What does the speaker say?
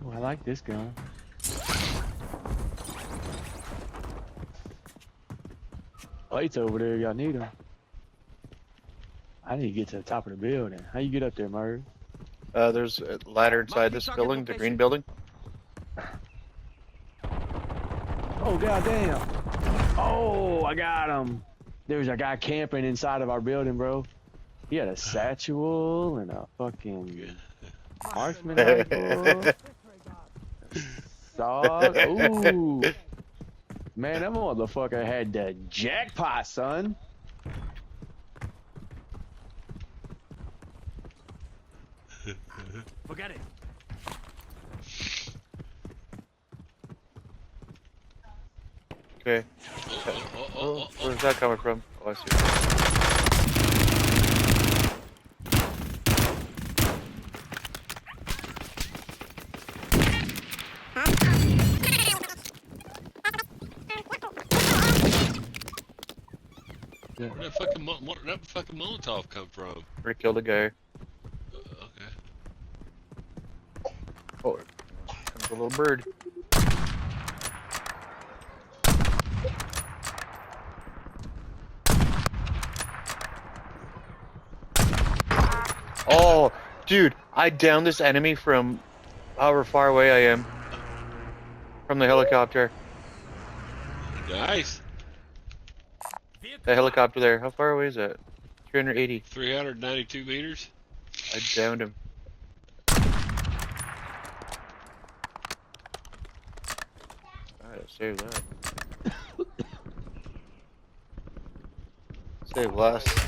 Oh, I like this gun. Lights over there, y'all need them. I need to get to the top of the building. How you get up there, Murray? There's a ladder inside this building, the green building. Oh, goddamn. Oh, I got him. There's a guy camping inside of our building, bro. He had a satchel and a fucking marksman rifle. Dog. Ooh. Man, that motherfucker had the jackpot, son. Forget it. Okay. Oh, where's that coming from? Oh, I see. Where'd that fucking Molotov come from? We killed a guy. Okay. Oh, comes a little bird. Oh, dude, I downed this enemy from however far away I am from the helicopter. Nice. The helicopter there. How far away is that? 380. 392 meters. I downed him. Alright, save that. Save less.